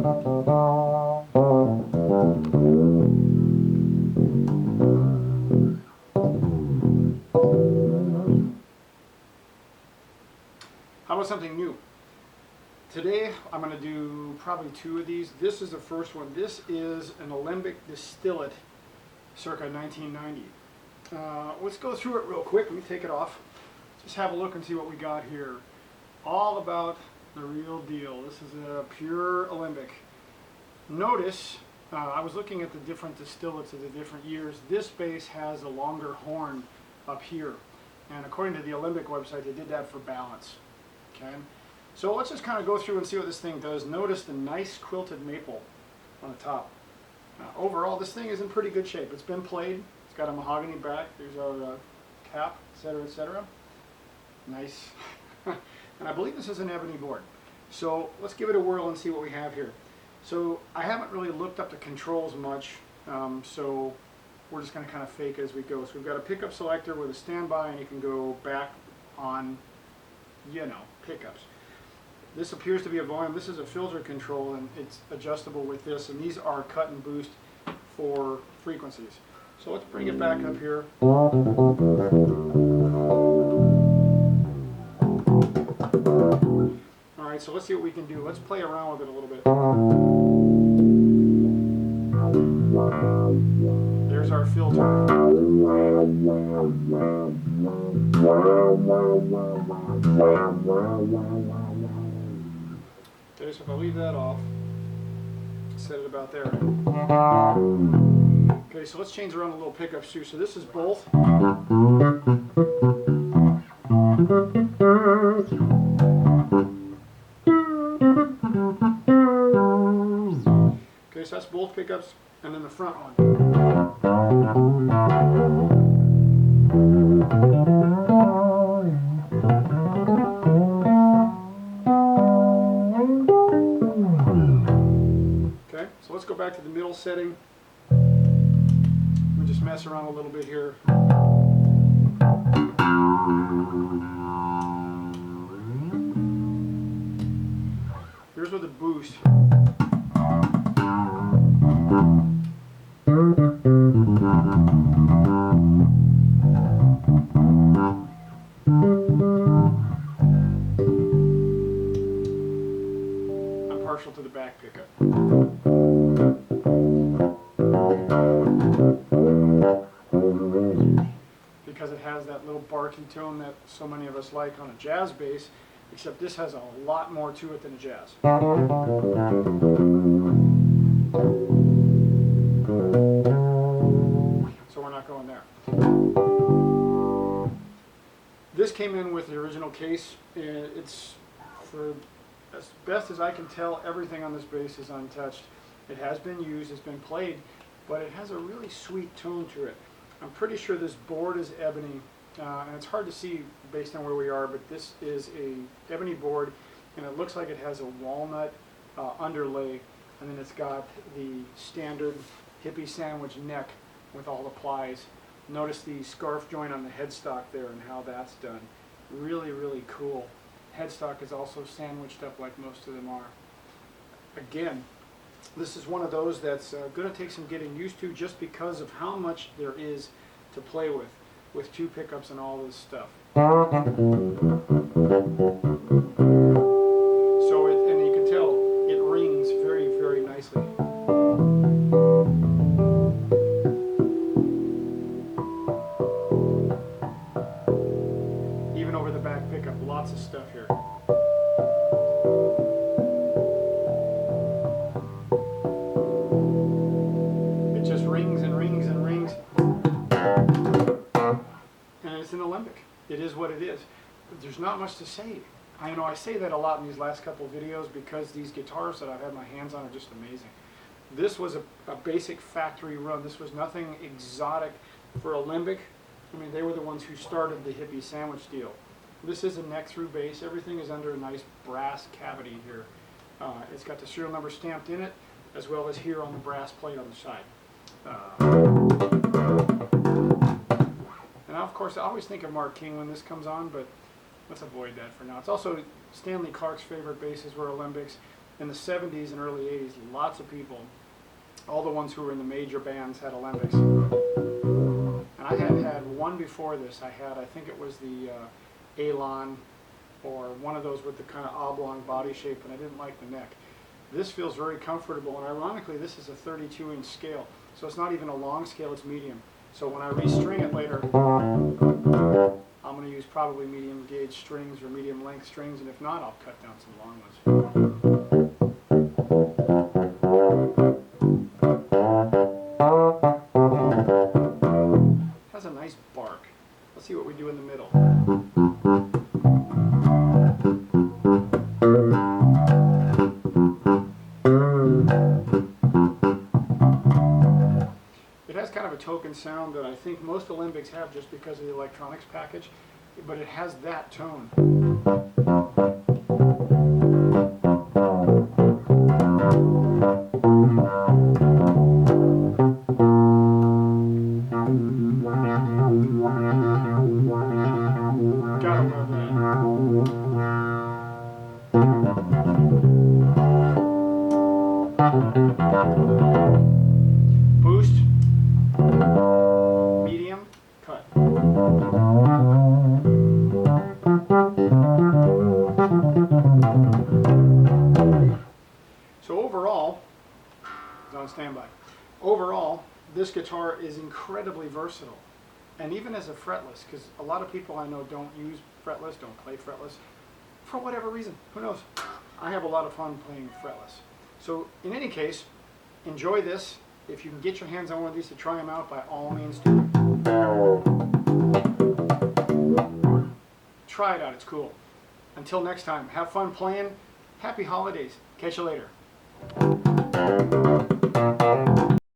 How about something new? Today I'm going to do probably two of these. This is the first one. This is an Alembic Distillate circa 1990. Let's go through it real quick. Let me take it off. Just have a look and see what we got here. All about the real deal. This is a pure Alembic. Notice, I was looking at the different distillates of the different years. This base has a longer horn up here. And according to the Alembic website, they did that for balance. Okay, so let's just kind of go through and see what this thing does. Notice the nice quilted maple on the top. Overall, this thing is in pretty good shape. It's been played. It's got a mahogany back. There's our cap, etc., etc. Nice. And I believe this is an ebony board. So let's give it a whirl and see what we have here. So I haven't really looked up the controls much, so we're just going to kind of fake it as we go. So we've got a pickup selector with a standby, and you can go back on, you know, pickups. This appears to be a volume. This is a filter control, and it's adjustable with this, and these are cut and boost for frequencies. So let's bring it back up here. Alright, so let's see what we can do. Let's play around with it a little bit. There's our filter. Okay, so if I leave that off, set it about there. Okay, so let's change around the little pickups too. So this is both. Okay, so that's both pickups, and then the front one. Okay, so let's go back to the middle setting. We'll just mess around a little bit here. Here's with the boost. I'm partial to the back pickup. Because it has that little barky tone that so many of us like on a jazz bass, except this has a lot more to it than a jazz. So we're not going there. This came in with the original case. It's, for as best as I can tell, everything on this bass is untouched. It has been used, it's been played, but it has a really sweet tone to it. I'm pretty sure this board is ebony, and it's hard to see based on where we are, but this is a ebony board, and it looks like it has a walnut underlay, and then it's got the standard hippie sandwich neck with all the plies. Notice the scarf joint on the headstock there and how that's done. Really, really cool. Headstock is also sandwiched up like most of them are. Again, this is one of those that's going to take some getting used to just because of how much there is to play with two pickups and all this stuff. So and you can tell it rings very, very nicely. Even over the back pickup, lots of stuff here. Rings and rings and rings, and it's an Alembic. It is what it is. But there's not much to say. I know I say that a lot in these last couple of videos because these guitars that I've had my hands on are just amazing. This was a basic factory run. This was nothing exotic for Alembic. I mean, they were the ones who started the hippie sandwich deal. This is a neck-through bass. Everything is under a nice brass cavity here. It's got the serial number stamped in it, as well as here on the brass plate on the side. And of course, I always think of Mark King when this comes on, but let's avoid that for now. It's also Stanley Clark's favorite basses were Alembics. in the 70s and early 80s, lots of people, all the ones who were in the major bands had Alembics. And I had one before this. I think it was the Alon, or one of those with the kind of oblong body shape, and I didn't like the neck. This feels very comfortable, and ironically this is a 32-inch scale, so it's not even a long scale, it's medium. So when I restring it later, I'm going to use probably medium gauge strings or medium length strings, and if not, I'll cut down some long ones. It has a nice bark. Let's see what we do in the middle. It has kind of a token sound that I think most Alembics have just because of the electronics package, but it has that tone. Gotta love that. Boost, medium, cut. So overall, it's on standby. Overall, this guitar is incredibly versatile. And even as a fretless, because a lot of people I know don't use fretless, don't play fretless, for whatever reason, who knows? I have a lot of fun playing fretless. So in any case, enjoy this. If you can get your hands on one of these to try them out, by all means do. Try it out, it's cool. Until next time, have fun playing. Happy holidays. Catch you later.